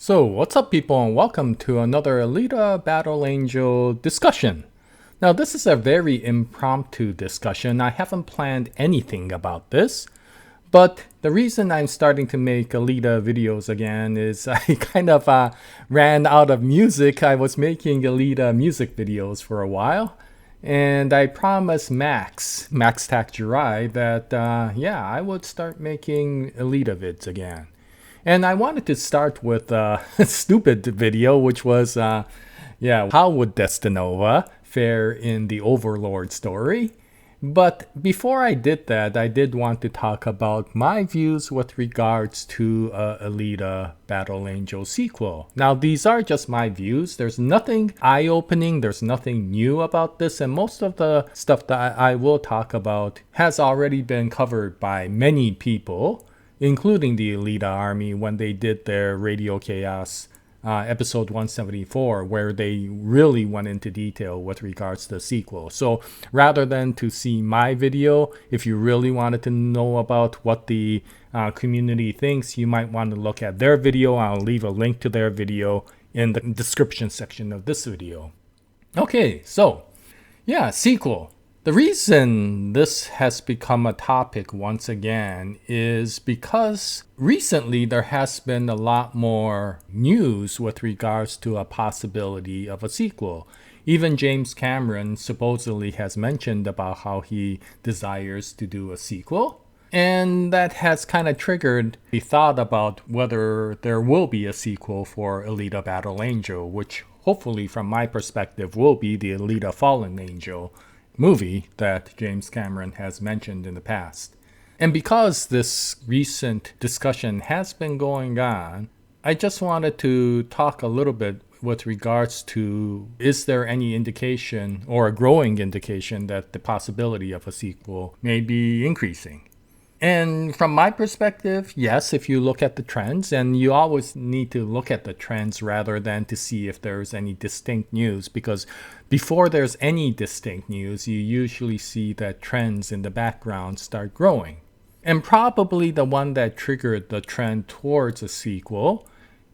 So, what's up, people, and welcome to another Alita Battle Angel discussion. Now, this is a very impromptu discussion. I haven't planned anything about this, but the reason I'm starting to make Alita videos again is I kind of ran out of music. I was making Alita music videos for a while, and I promised Max Takjirai that, I would start making Alita vids again. And I wanted to start with a stupid video, which was, how would Destinova fare in the Overlord story? But before I did that, I did want to talk about my views with regards to Alita Battle Angel sequel. Now, these are just my views. There's nothing eye-opening. There's nothing new about this. And most of the stuff that I will talk about has already been covered by many people, including the Alita Army when they did their Radio Chaos episode 174, where they really went into detail with regards to the sequel. So rather than to see my video, if you really wanted to know about what the community thinks, you might want to look at their video. I'll leave a link to their video in the description section of this video. Okay, so sequel. The reason this has become a topic once again is because recently there has been a lot more news with regards to a possibility of a sequel. Even James Cameron supposedly has mentioned about how he desires to do a sequel. And that has kind of triggered the thought about whether there will be a sequel for Alita Battle Angel, which hopefully from my perspective will be the Alita Fallen Angel movie that James Cameron has mentioned in the past. And because this recent discussion has been going on, I just wanted to talk a little bit with regards to, is there any indication or a growing indication that the possibility of a sequel may be increasing? And from my perspective, yes, if you look at the trends, and you always need to look at the trends rather than to see if there's any distinct news, because before there's any distinct news, you usually see that trends in the background start growing. And probably the one that triggered the trend towards a sequel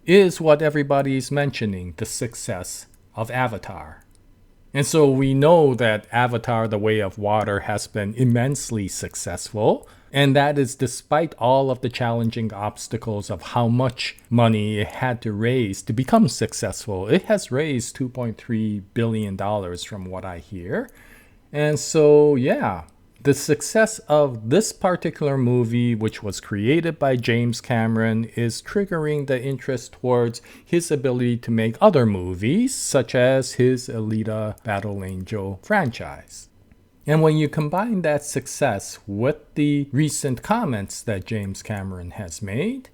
is what everybody's mentioning, the success of Avatar. And so we know that Avatar: The Way of Water has been immensely successful, and that is despite all of the challenging obstacles of how much money it had to raise to become successful. It has raised $2.3 billion from what I hear. And so, the success of this particular movie, which was created by James Cameron, is triggering the interest towards his ability to make other movies, such as his Alita Battle Angel franchise. And when you combine that success with the recent comments that James Cameron has made,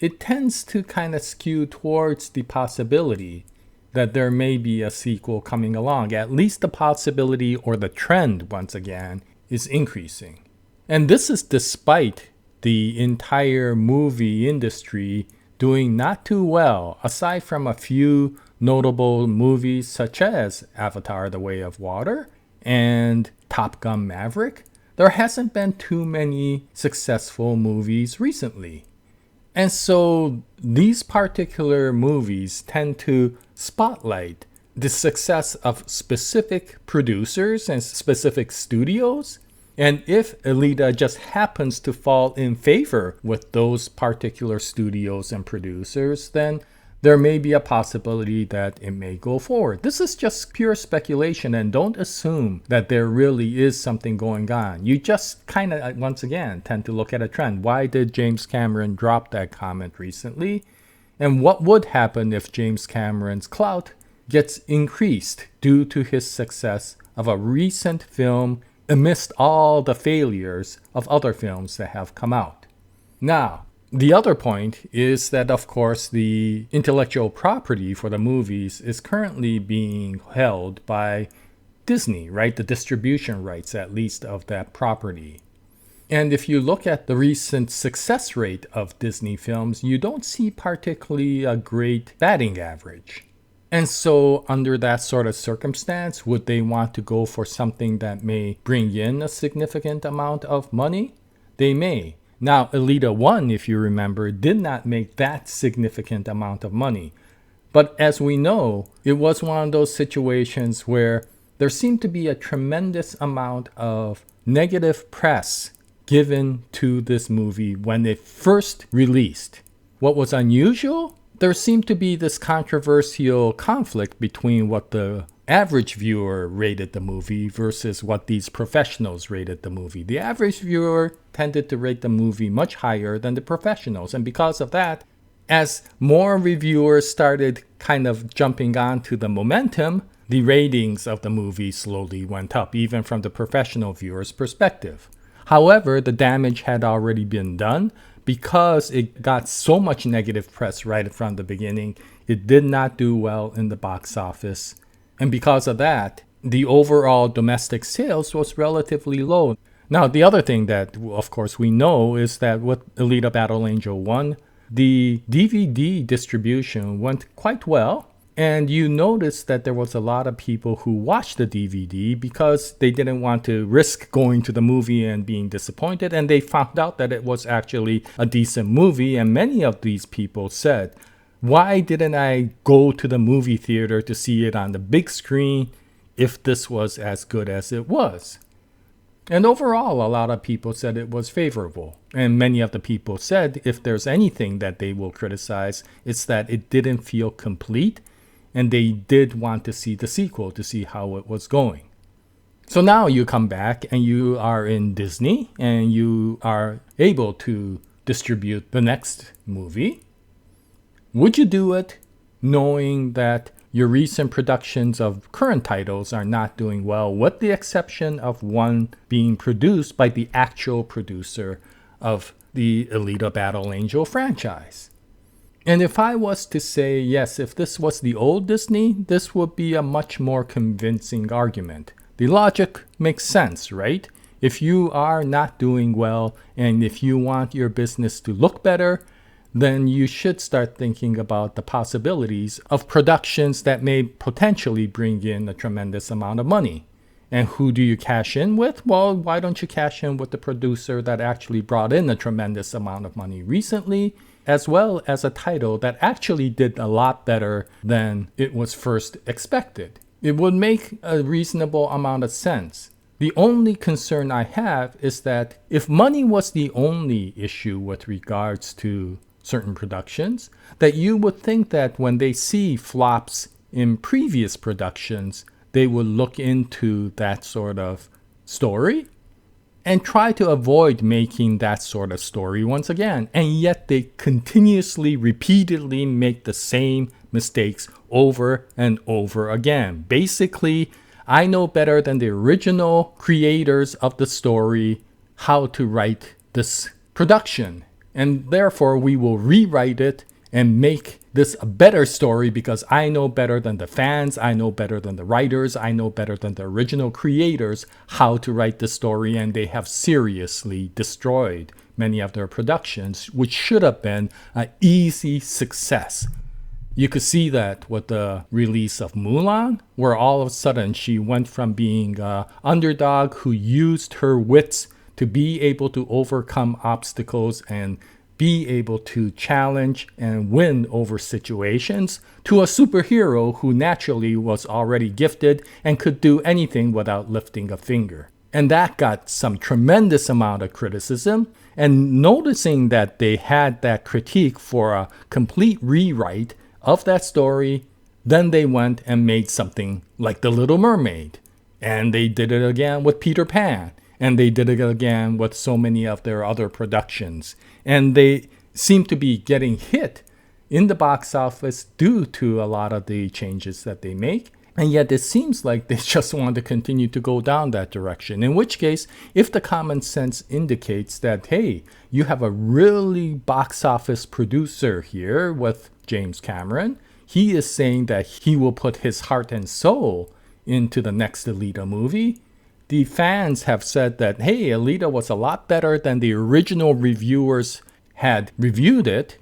it tends to kind of skew towards the possibility that there may be a sequel coming along. At least the possibility, or the trend once again, is increasing. And this is despite the entire movie industry doing not too well, aside from a few notable movies such as Avatar: The Way of Water and Top Gun Maverick. There hasn't been too many successful movies recently. And so these particular movies tend to spotlight the success of specific producers and specific studios. And if Alita just happens to fall in favor with those particular studios and producers, then there may be a possibility that it may go forward. This is just pure speculation, and don't assume that there really is something going on. You just kind of, once again, tend to look at a trend. Why did James Cameron drop that comment recently? And what would happen if James Cameron's clout gets increased due to his success of a recent film amidst all the failures of other films that have come out? Now, the other point is that, of course, the intellectual property for the movies is currently being held by Disney, right? The distribution rights, at least, of that property. And if you look at the recent success rate of Disney films, you don't see particularly a great batting average. And so under that sort of circumstance, would they want to go for something that may bring in a significant amount of money? They may. Now, Alita 1, if you remember, did not make that significant amount of money. But as we know, it was one of those situations where there seemed to be a tremendous amount of negative press given to this movie when it first released. What was unusual? There seemed to be this controversial conflict between what the average viewer rated the movie versus what these professionals rated the movie. The average viewer tended to rate the movie much higher than the professionals, and because of that, as more reviewers started kind of jumping onto the momentum, the ratings of the movie slowly went up, even from the professional viewer's perspective. However, the damage had already been done because it got so much negative press right from the beginning. It did not do well in the box office. And because of that, the overall domestic sales was relatively low. Now, the other thing that, of course, we know is that with Alita Battle Angel 1, the DVD distribution went quite well. And you noticed that there was a lot of people who watched the DVD because they didn't want to risk going to the movie and being disappointed. And they found out that it was actually a decent movie. And many of these people said, why didn't I go to the movie theater to see it on the big screen if this was as good as it was? And overall, a lot of people said it was favorable. And many of the people said if there's anything that they will criticize, it's that it didn't feel complete. And they did want to see the sequel to see how it was going. So now you come back and you are in Disney and you are able to distribute the next movie. Would you do it knowing that your recent productions of current titles are not doing well, with the exception of one being produced by the actual producer of the Alita Battle Angel franchise? And if I was to say, yes, if this was the old Disney, this would be a much more convincing argument. The logic makes sense, right? If you are not doing well and if you want your business to look better, then you should start thinking about the possibilities of productions that may potentially bring in a tremendous amount of money. And who do you cash in with? Well, why don't you cash in with the producer that actually brought in a tremendous amount of money recently, as well as a title that actually did a lot better than it was first expected? It would make a reasonable amount of sense. The only concern I have is that if money was the only issue with regards to certain productions, that you would think that when they see flops in previous productions, they would look into that sort of story and try to avoid making that sort of story once again. And yet they continuously, repeatedly make the same mistakes over and over again. Basically, I know better than the original creators of the story how to write this production. And therefore, we will rewrite it and make this a better story because I know better than the fans, I know better than the writers, I know better than the original creators how to write the story, and they have seriously destroyed many of their productions, which should have been an easy success. You could see that with the release of Mulan, where all of a sudden she went from being an underdog who used her wits to be able to overcome obstacles and be able to challenge and win over situations, to a superhero who naturally was already gifted and could do anything without lifting a finger. And that got some tremendous amount of criticism. And noticing that they had that critique for a complete rewrite of that story, then they went and made something like The Little Mermaid. And they did it again with Peter Pan. And they did it again with so many of their other productions. And they seem to be getting hit in the box office due to a lot of the changes that they make. And yet it seems like they just want to continue to go down that direction. In which case, if the common sense indicates that, hey, you have a really box office producer here with James Cameron, he is saying that he will put his heart and soul into the next Alita movie. The fans have said that, hey, Alita was a lot better than the original reviewers had reviewed it.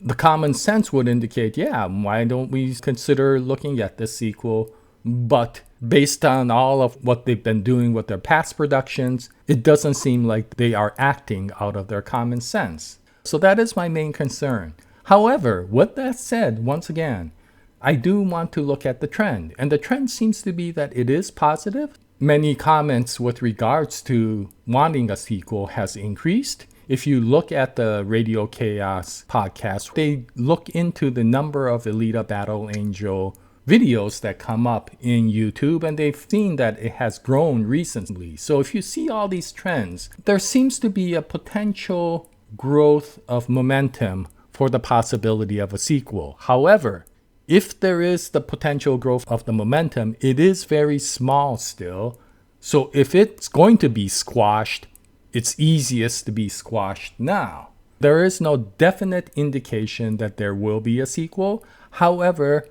The common sense would indicate, yeah, why don't we consider looking at this sequel but based on all of what they've been doing with their past productions, it doesn't seem like they are acting out of their common sense. So that is my main concern. However, with that said, once again, I do want to look at the trend. And the trend seems to be that it is positive. Many comments with regards to wanting a sequel has increased. If you look at the Radio Chaos podcast, they look into the number of Alita Battle Angel videos that come up in YouTube, and they've seen that it has grown recently. So if you see all these trends, there seems to be a potential growth of momentum for the possibility of a sequel. However, if there is the potential growth of the momentum, it is very small still. So if it's going to be squashed, it's easiest to be squashed now. There is no definite indication that there will be a sequel. However,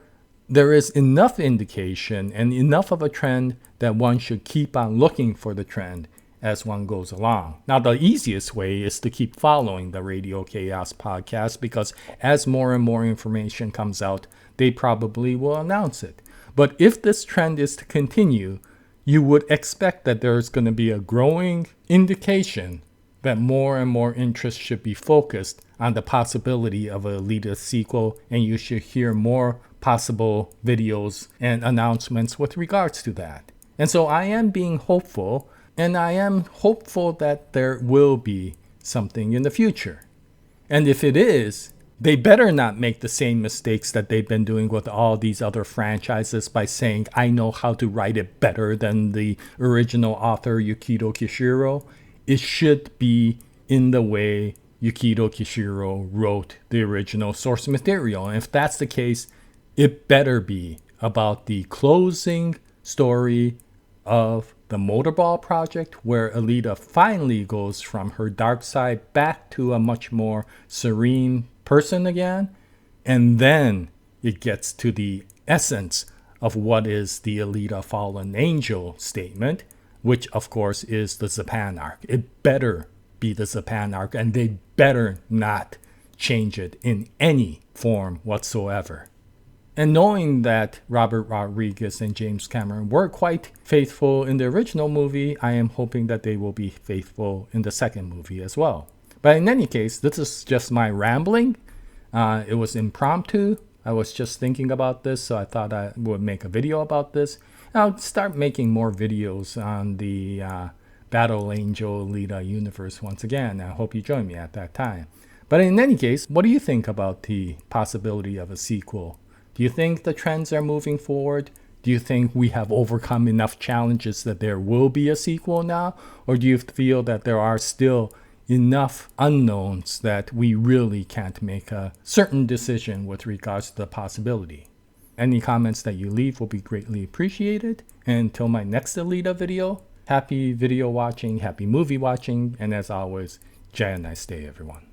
there is enough indication and enough of a trend that one should keep on looking for the trend as one goes along. Now, the easiest way is to keep following the Radio Chaos podcast, because as more and more information comes out, they probably will announce it. But if this trend is to continue, you would expect that there's going to be a growing indication that more and more interest should be focused on the possibility of a Alita sequel, and you should hear more possible videos and announcements with regards to that. And so I am being hopeful, and I am hopeful that there will be something in the future. And if it is, they better not make the same mistakes that they've been doing with all these other franchises by saying, I know how to write it better than the original author, Yukito Kishiro. It should be in the way Yukito Kishiro wrote the original source material. And if that's the case, it better be about the closing story of the Motorball project, where Alita finally goes from her dark side back to a much more serene person again. And then it gets to the essence of what is the Alita Fallen Angel statement, which of course is the Japan arc. It better be the Japan arc, and they better not change it in any form whatsoever. And knowing that Robert Rodriguez and James Cameron were quite faithful in the original movie, I am hoping that they will be faithful in the second movie as well. But in any case, this is just my rambling. It was impromptu. I was just thinking about this, so I thought I would make a video about this. I'll start making more videos on the Battle Angel Alita universe once again. I hope you join me at that time. But in any case, what do you think about the possibility of a sequel? Do you think the trends are moving forward? Do you think we have overcome enough challenges that there will be a sequel now? Or do you feel that there are still enough unknowns that we really can't make a certain decision with regards to the possibility? Any comments that you leave will be greatly appreciated. And until my next Alita video, happy video watching, happy movie watching, and as always, Jaya, nice day, everyone.